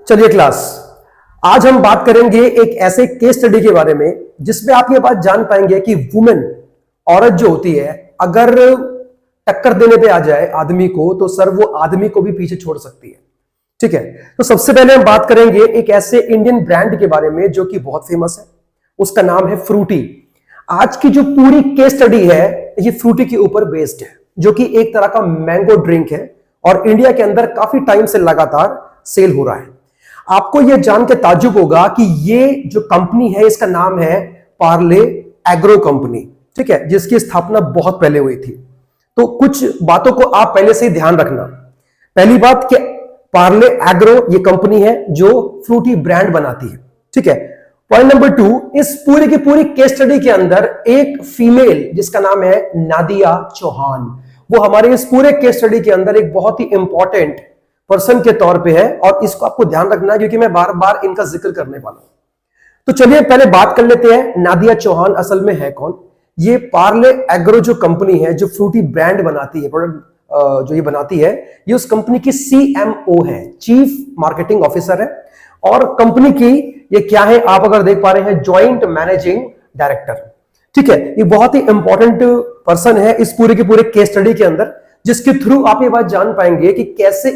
चलिए क्लास, आज हम बात करेंगे एक ऐसे केस स्टडी के बारे में जिसमें आप ये बात जान पाएंगे कि वुमेन, औरत जो होती है, अगर टक्कर देने पे आ जाए आदमी को तो सर वो आदमी को भी पीछे छोड़ सकती है। ठीक है, तो सबसे पहले हम बात करेंगे एक ऐसे इंडियन ब्रांड के बारे में जो कि बहुत फेमस है। उसका नाम है फ्रूटी। आज की जो पूरी केस स्टडी है ये फ्रूटी के ऊपर बेस्ड है, जो कि एक तरह का मैंगो ड्रिंक है और इंडिया के अंदर काफी टाइम से लगातार सेल हो रहा है। आपको यह जान के ताज्जुब होगा कि ये जो कंपनी है इसका नाम है पार्ले एग्रो कंपनी। ठीक है, जिसकी स्थापना बहुत पहले हुई थी। तो कुछ बातों को आप पहले से ही ध्यान रखना। पहली बात कि पार्ले एग्रो ये कंपनी है जो फ्रूटी ब्रांड बनाती है। ठीक है, पॉइंट नंबर 2, इस पूरी की पूरी केस स्टडी के अंदर एक फीमेल जिसका नाम है नादिया चौहान, वो हमारे इस पूरे केस स्टडी के अंदर एक बहुत ही इंपॉर्टेंट पर्सन के तौर पे है और इसको आपको ध्यान रखना है क्योंकि मैं बार बार इनका जिक्र करने वाला हूं। तो चलिए पहले बात कर लेते हैं नादिया चौहान असल में है कौन। ये पार्ले एग्रो जो कंपनी है जो फ्रूटी ब्रांड बनाती है, प्रोडक्ट जो ये बनाती है, ये उस कंपनी की CMO है, चीफ मार्केटिंग ऑफिसर है। और कंपनी की ये क्या है आप अगर देख पा रहे हैं, ज्वाइंट मैनेजिंग डायरेक्टर। ठीक है, ये बहुत ही इंपॉर्टेंट पर्सन है इस पूरे के पूरे केस स्टडी के अंदर, जिसके थ्रू आप ये बात जान पाएंगे कि कैसे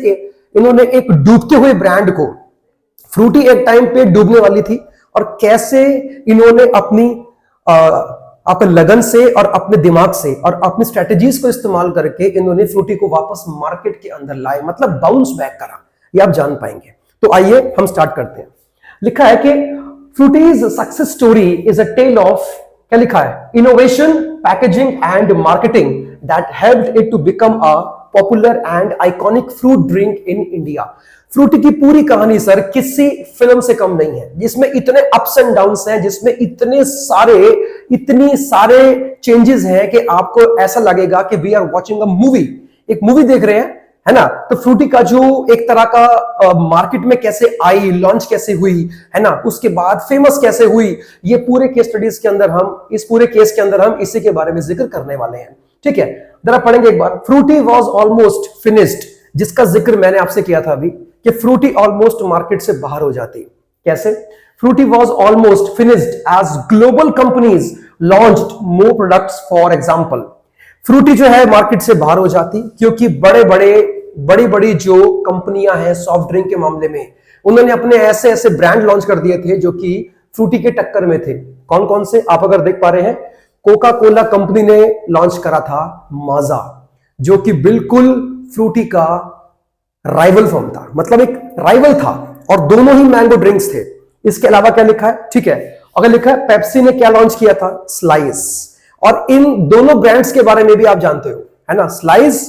इन्होंने एक डूबते हुए ब्रांड को, फ्रूटी एक टाइम पे डूबने वाली थी, और कैसे इन्होंने अपने लगन से और अपने दिमाग से और अपनी स्ट्रेटजीज को इस्तेमाल करके इन्होंने फ्रूटी को वापस मार्केट के अंदर लाए, मतलब बाउंस बैक करा। ये आप जान पाएंगे। तो आइए हम स्टार्ट करते हैं। लिखा है कि Frooti's success story is a tale of, क्या लिखा है, innovation, packaging and marketing that helped it to become a popular and iconic fruit drink in India. Frooti की पूरी कहानी सर किसी फिल्म से कम नहीं है, जिसमें इतने अप्स एंड डाउन्स हैं, जिसमें इतने सारे चेंजेस हैं कि आपको ऐसा लगेगा कि we are watching a movie, एक मूवी देख रहे हैं, है ना। तो फ्रूटी का जो एक तरह का मार्केट में कैसे आई, लॉन्च कैसे हुई, है ना, उसके बाद फेमस कैसे हुई, ये पूरे केस स्टडीज के अंदर हम, इस पूरे केस के अंदर हम इसी के बारे में जिक्र करने वाले हैं। ठीक है, जरा पढ़ेंगे एक बार। फ्रूटी वॉज ऑलमोस्ट फिनिश्ड, जिसका जिक्र मैंने आपसे किया था अभी कि फ्रूटी ऑलमोस्ट मार्केट से बाहर हो जाती। कैसे? Frooti was almost finished as global companies launched more products. For example, Frooti जो है मार्केट से बाहर हो जाती क्योंकि बड़ी बड़ी जो कंपनियां हैं सॉफ्ट ड्रिंक के मामले में, उन्होंने अपने ऐसे ऐसे ब्रांड लॉन्च कर दिए थे जो कि फ्रूटी के टक्कर में थे। कौन कौन से आप अगर देख पा रहे हैं, कोका कोला कंपनी ने लॉन्च करा था माजा, जो कि बिल्कुल फ्रूटी का राइवल फॉर्म था, मतलब एक राइवल था, और दोनों ही मैंगो ड्रिंक्स थे। इसके अलावा क्या लिखा है, ठीक है, अगर लिखा है पेप्सी ने क्या लॉन्च किया था, स्लाइस। और इन दोनों ब्रांड्स के बारे में भी आप जानते हो, है ना, स्लाइस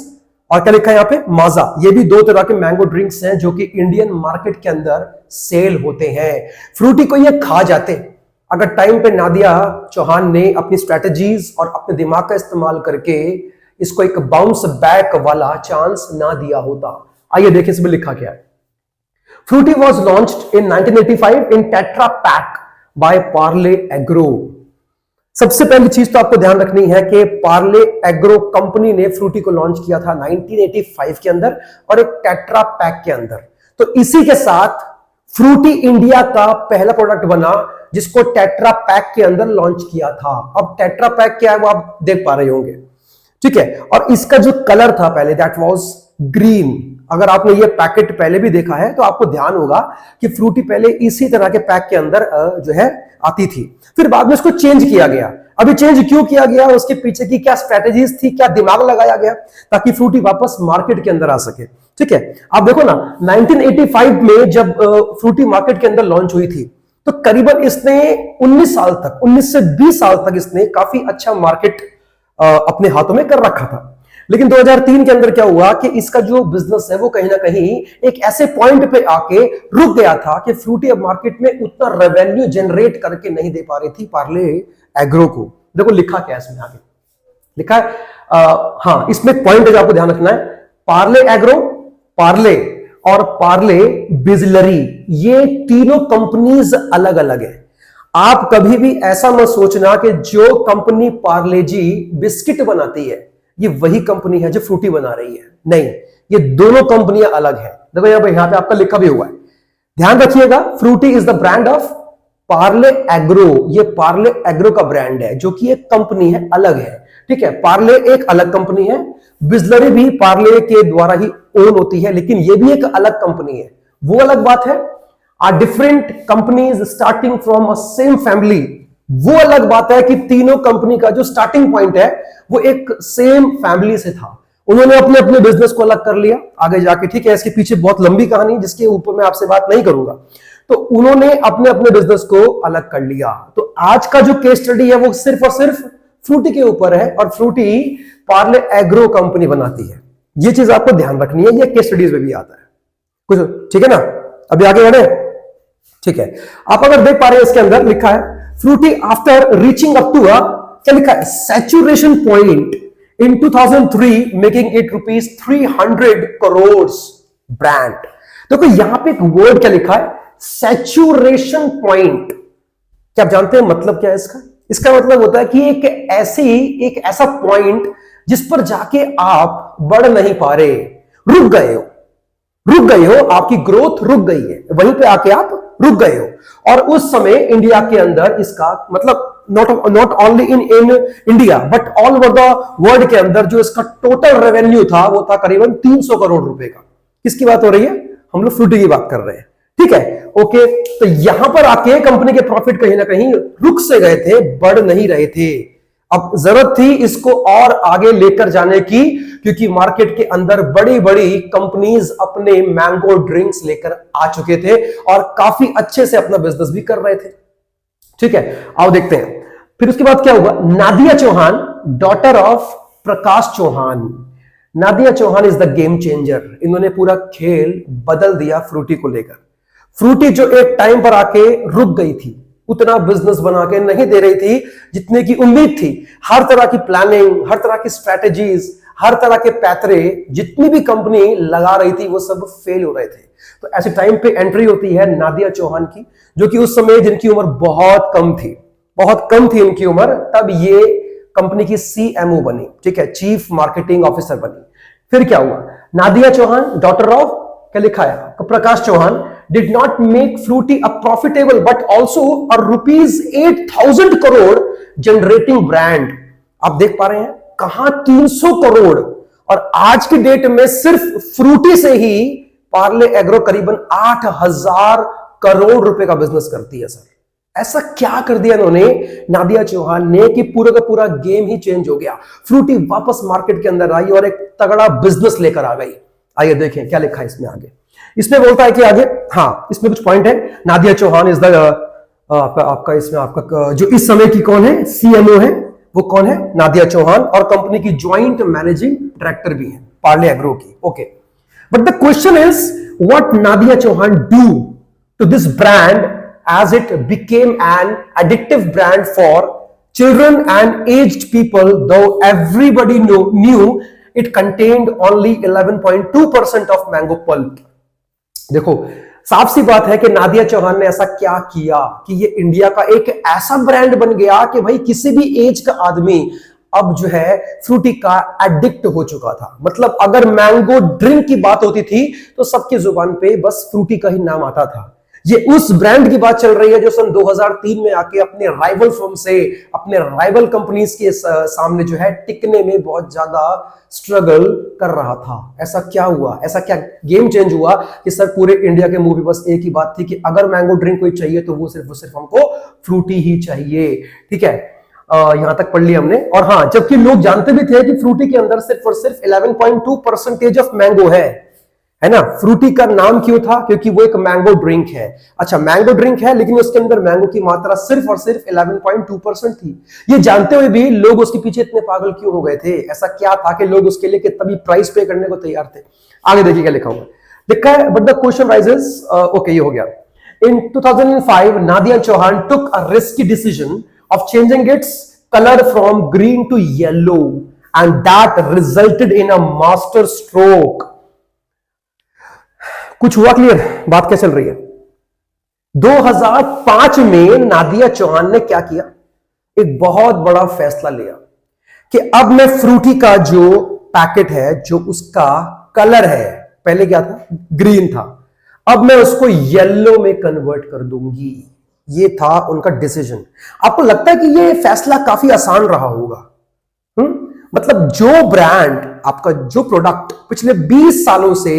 और क्या लिखा है यहां पे, माजा। ये भी दो तरह के मैंगो ड्रिंक्स हैं जो कि इंडियन मार्केट के अंदर सेल होते हैं। फ्रूटी को ये खा जाते अगर टाइम पे नादिया चौहान ने अपनी स्ट्रेटजीज और अपने दिमाग का इस्तेमाल करके इसको एक बाउंस बैक वाला चांस ना दिया होता। आइए देखिए इसमें लिखा क्या है। Frooti was launched in 1985 in Tetra Pak by Parle Agro. सबसे पहली चीज तो आपको ध्यान रखनी है कि पार्ले एग्रो कंपनी ने फ्रूटी को लॉन्च किया था 1985 के अंदर और एक टेट्रा पैक के अंदर। तो इसी के साथ फ्रूटी इंडिया का पहला प्रोडक्ट बना जिसको टेट्रा पैक के अंदर लॉन्च किया था। अब टेट्रा पैक क्या है वो आप देख पा रहे होंगे, ठीक है, और इसका जो कलर था पहले, दैट वाज ग्रीन। अगर आपने ये पैकेट पहले भी देखा है तो आपको ध्यान होगा कि फ्रूटी पहले इसी तरह के पैक के अंदर जो है आती थी, फिर बाद में इसको चेंज किया गया। अभी चेंज क्यों किया गया, उसके पीछे की क्या स्ट्रेटेजीज थी, क्या दिमाग लगाया गया ताकि फ्रूटी वापस मार्केट के अंदर आ सके। ठीक है, आप देखो ना 1985 में जब फ्रूटी मार्केट के अंदर लॉन्च हुई थी तो करीबन इसने 19 साल तक, 19 से 20 साल तक इसने काफी अच्छा मार्केट अपने हाथों में कर रखा था। लेकिन 2003 के अंदर क्या हुआ कि इसका जो बिजनेस है वो कहीं ना कहीं एक ऐसे पॉइंट पे आके रुक गया था कि फ्रूटी अब मार्केट में उतना रेवेन्यू जनरेट करके नहीं दे पा रही थी पार्ले एग्रो को। देखो लिखा क्या है इसमें, आगे लिखा है हाँ, इसमें एक पॉइंट है जो आपको ध्यान रखना है। पार्ले एग्रो, पार्ले और पार्ले बिजलरी, ये तीनों कंपनीज अलग अलग है। आप कभी भी ऐसा मत सोचना कि जो कंपनी पार्ले जी बिस्किट बनाती है ये वही कंपनी है जो फ्रूटी बना रही है। नहीं, ये दोनों कंपनियां अलग है। देखो यहां पे आपका लिखा भी हुआ है ध्यान रखिएगा, Frooti is the brand of Parle Agro. ये पार्ले एग्रो का ब्रांड है, जो कि एक कंपनी है, अलग है। ठीक है, पार्ले एक अलग कंपनी है, बिस्लरी भी पार्ले के द्वारा ही ओन होती है, लेकिन ये भी एक अलग कंपनी है, वो अलग बात है। Are different companies starting from a same family, वो अलग बात है कि तीनों कंपनी का जो स्टार्टिंग पॉइंट है वो एक सेम फैमिली से था। उन्होंने अपने अपने बिजनेस को अलग कर लिया आगे जाके। ठीक है, इसके पीछे बहुत लंबी कहानी, जिसके ऊपर मैं आपसे बात नहीं करूंगा। तो उन्होंने अपने अपने बिजनेस को अलग कर लिया। तो आज का जो केस स्टडी है वो सिर्फ और सिर्फ फ्रूटी के ऊपर है, और फ्रूटी पार्ले एग्रो कंपनी बनाती है। ये चीज आपको ध्यान रखनी है, ये केस स्टडीज में भी आता है कुछ। ठीक है ना, अभी आगे बढ़े। ठीक है, आप अगर देख पा रहे हैं, इसके अंदर लिखा है Frooti after reaching up to a, क्या लिखा है, saturation point in 2003 making it ₹300 crore brand. देखो यहां पे एक वर्ड क्या लिखा है, सैचुरेशन पॉइंट। क्या आप जानते हैं मतलब क्या है इसका? इसका मतलब होता है कि एक ऐसा पॉइंट जिस पर जाके आप बढ़ नहीं पा रहे, रुक गए हो, आपकी ग्रोथ रुक गई है, वहीं पे आके आप रुक गए हो। और उस समय इंडिया के अंदर इसका मतलब not only in India but all over the world के अंदर जो इसका टोटल रेवेन्यू था वो था करीबन 300 करोड़ रुपए का। किसकी बात हो रही है? हम लोग फ्रूटी की बात कर रहे हैं। ठीक है, ओके। तो यहां पर आके कंपनी के प्रॉफिट कहीं ना कहीं रुक से गए थे, बढ़ नहीं रहे थे। अब जरूरत थी इसको और आगे लेकर जाने की, क्योंकि मार्केट के अंदर बड़ी बड़ी कंपनीज अपने मैंगो ड्रिंक्स लेकर आ चुके थे और काफी अच्छे से अपना बिजनेस भी कर रहे थे। ठीक है, आओ देखते हैं फिर उसके बाद क्या हुआ। Nadia Chauhan, daughter of Prakash Chauhan. Nadia Chauhan is the game changer. इन्होंने पूरा खेल बदल दिया फ्रूटी को लेकर। फ्रूटी जो एक टाइम पर आके रुक गई थी, उतना बिजनेस बना के नहीं दे रही थी जितने की उम्मीद थी। हर तरह की प्लानिंग, हर तरह की स्ट्रेटेजीज, हर तरह के पैतरे जितनी भी कंपनी लगा रही थी वो सब फेल हो रहे थे। तो ऐसे टाइम पे एंट्री होती है नादिया चौहान की, जो कि उस समय जिनकी उम्र बहुत कम थी इनकी उम्र, तब ये कंपनी की सीएमओ बनी। ठीक है, चीफ मार्केटिंग ऑफिसर बनी। फिर क्या हुआ, नादिया चौहान डॉटर ऑफ, क्या लिखा है, प्रकाश Chauhan, did not make Fruity a profitable but also a ₹8,000 crore generating brand। आप देख पा रहे हैं कहां 300 करोड़, और आज की डेट में सिर्फ फ्रूटी से ही पार्ले एग्रो करीबन 8,000 करोड़ रुपए का बिजनेस करती है। सर ऐसा क्या कर दिया इन्होंने, नादिया चौहान ने, कि पूरा का पूरा गेम ही चेंज हो गया। फ्रूटी वापस मार्केट के अंदर आई और एक तगड़ा बिजनेस लेकर आ गई। आइए देखें क्या लिखा है इसमें आगे। इसमें बोलता है कि आगे, हाँ इसमें कुछ पॉइंट है। नादिया चौहान इज द आपका इसमें आपका जो इस समय की कौन है, सीएमओ है, वो कौन है, नादिया चौहान, और कंपनी की ज्वाइंट मैनेजिंग डायरेक्टर भी है पार्ले एग्रो की। Okay, but the question is what Nadia Chauhan do to this brand as it became an addictive brand for children and aged people, though everybody knew it contained only 11.2% of mango pulp। देखो साफ सी बात है कि नादिया चौहान ने ऐसा क्या किया कि ये इंडिया का एक ऐसा ब्रांड बन गया कि भाई किसी भी एज का आदमी अब जो है फ्रूटी का एडिक्ट हो चुका था। मतलब अगर मैंगो ड्रिंक की बात होती थी तो सबकी जुबान पे बस फ्रूटी का ही नाम आता था। ये उस ब्रांड की बात चल रही है जो सन 2003 में आके अपने राइवल फर्म से, अपने राइवल कंपनीज के सामने जो है टिकने में बहुत ज्यादा स्ट्रगल कर रहा था। ऐसा क्या हुआ, ऐसा क्या गेम चेंज हुआ कि सर पूरे इंडिया के मुंह पे बस एक ही बात थी कि अगर मैंगो ड्रिंक कोई चाहिए तो वो सिर्फ हमको फ्रूटी ही चाहिए। ठीक है, यहां तक पढ़ लिया हमने। और हाँ, जबकि लोग जानते भी थे कि फ्रूटी के अंदर सिर्फ और सिर्फ 11.2% ऑफ मैंगो है ना। फ्रूटी का नाम क्यों था, क्योंकि वो एक मैंगो ड्रिंक है। अच्छा, मैंगो ड्रिंक है लेकिन उसके अंदर मैंगो की मात्रा सिर्फ और सिर्फ 11.2% थी। ये जानते हुए भी लोग उसके पीछे इतने पागल क्यों हो गए थे? ऐसा क्या था कि लोग उसके लिए कितना भी प्राइस पे करने को तैयार थे? आगे देखिए क्या लिखा हुआ, लिखा है but the question rises. Okay, ये हो गया। इन 2005 Nadia Chauhan took a risky decision of changing its color from green to yellow and that resulted in a master stroke। कुछ हुआ क्लियर? बात क्या चल रही है? 2005 में नादिया चौहान ने क्या किया, एक बहुत बड़ा फैसला लिया कि अब मैं फ्रूटी का जो पैकेट है, जो उसका कलर है, पहले क्या था, ग्रीन था, अब मैं उसको येलो में कन्वर्ट कर दूंगी। ये था उनका डिसीजन। आपको लगता है कि ये फैसला काफी आसान रहा होगा? मतलब जो ब्रांड, आपका जो प्रोडक्ट पिछले 20 सालों से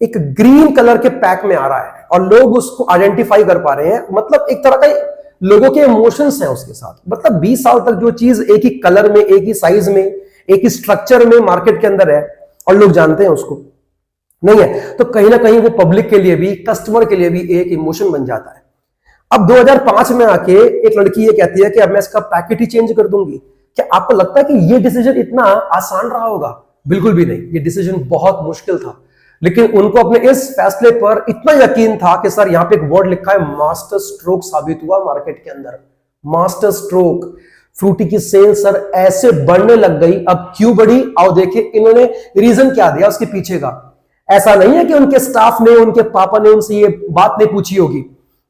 एक ग्रीन कलर के पैक में आ रहा है और लोग उसको आइडेंटिफाई कर पा रहे हैं, मतलब एक तरह का लोगों के इमोशंस हैं उसके साथ। मतलब 20 साल तक जो चीज एक ही कलर में, एक ही साइज में, एक ही स्ट्रक्चर में मार्केट के अंदर है और लोग जानते हैं उसको नहीं है, तो कहीं ना कहीं वो पब्लिक के लिए भी, कस्टमर के लिए भी एक इमोशन बन जाता है। अब 2005 में आके एक लड़की ये कहती है कि अब मैं इसका पैकेट ही चेंज कर दूंगी। क्या आपको लगता है कि ये डिसीजन इतना आसान रहा होगा? बिल्कुल भी नहीं। ये डिसीजन बहुत मुश्किल था, लेकिन उनको अपने इस फैसले पर इतना यकीन था कि सर यहां पे एक वर्ड लिखा है मास्टर स्ट्रोक साबित हुआ मार्केट के अंदर। Master stroke. फ्रूटी की सेल सर ऐसे बढ़ने लग गई। अब क्यों बढ़ी? आओ देखिए इन्होंने रीजन क्या दिया उसके पीछे का। ऐसा नहीं है कि उनके स्टाफ ने, उनके पापा ने उनसे ये बात नहीं पूछी होगी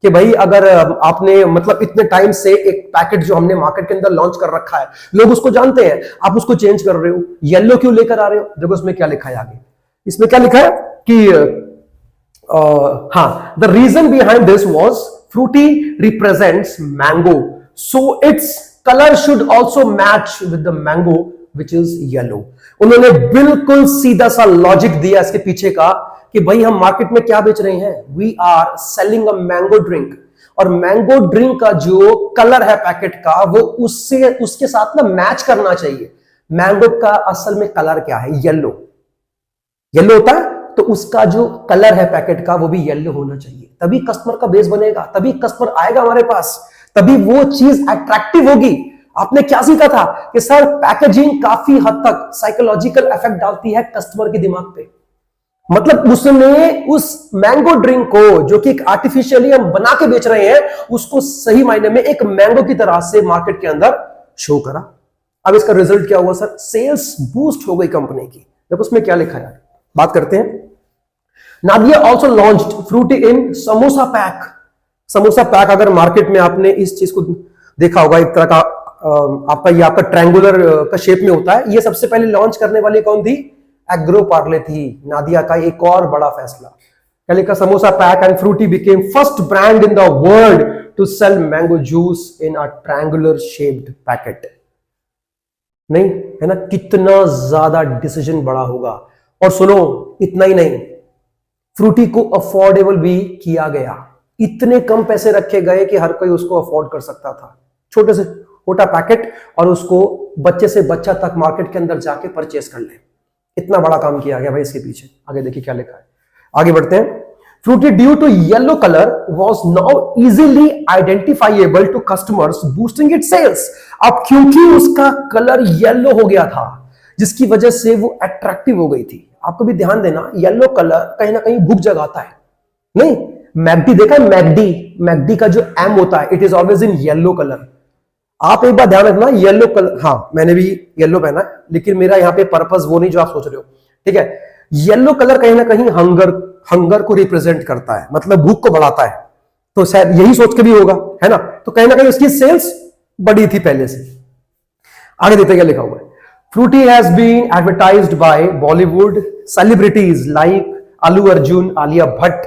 कि भाई अगर आपने मतलब इतने टाइम से एक पैकेट जो हमने मार्केट के अंदर लॉन्च कर रखा है, लोग उसको जानते हैं, आप उसको चेंज कर रहे हो, येलो क्यों लेकर आ रहे हो? देखो इसमें क्या लिखा है आगे। इसमें क्या लिखा है कि हाँ, the reason behind this was Frooti represents mango, so its colour should also match with the mango which is yellow. उन्होंने बिल्कुल सीधा सा लॉजिक दिया इसके पीछे का कि भाई हम मार्केट में क्या बेच रहे हैं, we are selling a mango drink, और मैंगो ड्रिंक का जो कलर है पैकेट का वो उससे उसके साथ ना मैच करना चाहिए। मैंगो का असल में कलर क्या है? येलो। येलो होता है तो उसका जो कलर है पैकेट का वो भी येलो होना चाहिए, तभी कस्टमर का बेस बनेगा, तभी कस्टमर आएगा हमारे पास, तभी वो चीज अट्रैक्टिव होगी। आपने क्या सीखा था कि सर पैकेजिंग काफी हद तक साइकोलॉजिकल इफेक्ट डालती है कस्टमर के दिमाग पे। मतलब उसने उस मैंगो ड्रिंक को जो कि एक आर्टिफिशियली हम बना के बेच रहे हैं, उसको सही मायने में एक मैंगो की तरह से मार्केट के अंदर शो करा। अब इसका रिजल्ट क्या हुआ सर? सेल्स बूस्ट हो गई कंपनी की। जब उसमें क्या लिखा है बात करते हैं। नादिया ऑल्सो लॉन्च्ड फ्रूटी इन समोसा पैक। समोसा पैक, अगर मार्केट में आपने इस चीज को देखा होगा, एक तरह का आपका ट्रायंगुलर का शेप में होता है। ये सबसे पहले लॉन्च करने वाली कौन थी? एग्रो पार्ले थी। नादिया का एक और बड़ा फैसला, क्या लिखा? Samosa pack and Frooti became first brand in the world to sell mango juice in a triangular shaped packet. नहीं है ना? कितना ज्यादा डिसीजन बड़ा होगा। और सुनो, इतना ही नहीं, फ्रूटी को अफोर्डेबल भी किया गया। इतने कम पैसे रखे गए कि हर कोई उसको अफोर्ड कर सकता था। छोटे से छोटा पैकेट और उसको बच्चे से बच्चा तक मार्केट के अंदर जाके परचेस कर ले। इतना बड़ा काम किया गया भाई इसके पीछे। आगे देखिए क्या लिखा है, आगे बढ़ते हैं। Frooti due to yellow colour was now easily identifiable to customers boosting it sales. अब क्योंकि उसका कलर येलो हो गया था, जिसकी वजह से वो अट्रैक्टिव हो गई थी। आपको भी ध्यान देना, येलो कलर कहीं ना कहीं भूख जगाता है। नहीं, मैगडी देखा है? मैगडी का जो एम होता है, it is always in yellow colour. आप एक बार ध्यान रखना, येलो कलर, हाँ मैंने भी येलो पहना है, लेकिन मेरा यहाँ पे पर्पस वो नहीं जो आप सोच रहे हो, ठीक है? येलो कलर कहीं ना कहीं हंगर को रिप्रेजेंट करता है, मतलब भूख को बढ़ाता है। तो शायद यही सोच के भी होगा, है ना? तो कहीं ना कहीं उसकी सेल्स बढ़ी थी पहले से। आगे देखते क्या लिखा हुआ है। Frooti has been advertised by Bollywood celebrities like Allu Arjun, Alia Bhatt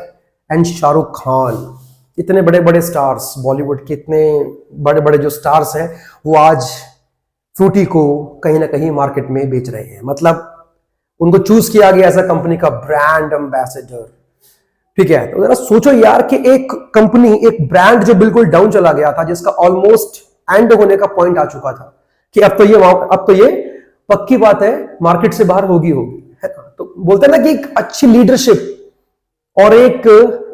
and Shahrukh Khan. इतने बड़े बड़े स्टार्स, बॉलीवुड के इतने बड़े बड़े जो स्टार्स हैं, वो आज फ्रूटी को कहीं ना कहीं मार्केट में बेच रहे हैं। मतलब उनको चूज किया गया एज अ कंपनी का ब्रांड एम्बेसडर। ठीक है, तो जरा सोचो यार कि एक कंपनी, एक ब्रांड जो बिल्कुल डाउन चला गया था, जिसका ऑलमोस्ट एंड होने का पॉइंट आ चुका था कि अब तो ये पक्की बात है मार्केट से बाहर होगी, है ना? तो बोलते हैं ना कि एक अच्छी लीडरशिप और एक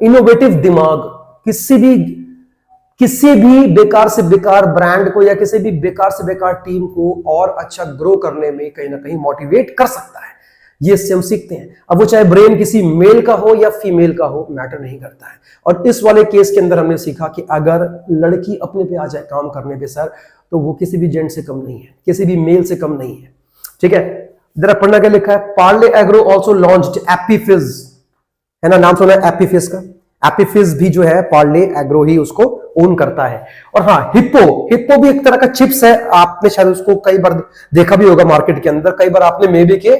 इनोवेटिव दिमाग किसी भी बेकार से बेकार ब्रांड को या किसी भी बेकार से बेकार टीम को और अच्छा ग्रो करने में कहीं ना कहीं मोटिवेट कर सकता है। ये इससे हम सीखते हैं। अब वो चाहे ब्रेन किसी मेल का हो या फीमेल का हो, मैटर नहीं करता है। और इस वाले केस के अंदर हमने सीखा कि अगर लड़की अपने पे आ जाए काम करने पे सर, तो वो किसी भी जेंट से कम नहीं है, किसी भी मेल से कम नहीं है। ठीक है, जरा पढ़ना क्या लिखा है। पार्ले एग्रो ऑल्सो लॉन्च्ड एप्पी फिज, है ना? नाम सुना है एप्पी फिज का? एप्पी फिज भी जो है पार्ले एग्रो ही उसको ओन करता है। और हाँ, हिप्पो भी एक तरह का चिप्स है। आपने शायद उसको कई बार देखा भी होगा मार्केट के अंदर, कई बार आपने मे बी के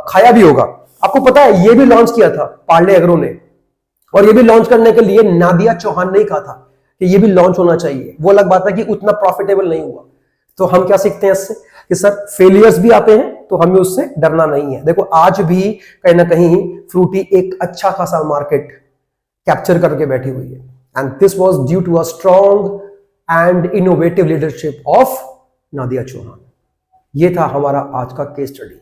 खाया भी होगा। आपको पता है ये भी लॉन्च किया था पार्ले एग्रो ने। और ये भी लॉन्च करने के लिए नादिया चौहान ने ही कहा था कि ये भी लॉन्च होना चाहिए। वो अलग बात है कि उतना प्रॉफिटेबल नहीं हुआ। तो हम क्या सीखते हैं इससे कि सर फेलियर्स भी आते हैं तो हमें उससे डरना नहीं है। देखो आज भी कहीं ना कहीं फ्रूटी एक अच्छा खासा मार्केट कैप्चर करके बैठी हुई है, and this was due to a strong and innovative leadership of Nadia Chauhan. ये था हमारा आज का केस स्टडी।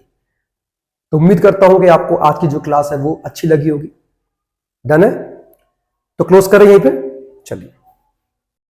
तो उम्मीद करता हूं कि आपको आज की जो क्लास है वो अच्छी लगी होगी। डन है? तो क्लोज करें यहीं पे, चलिए।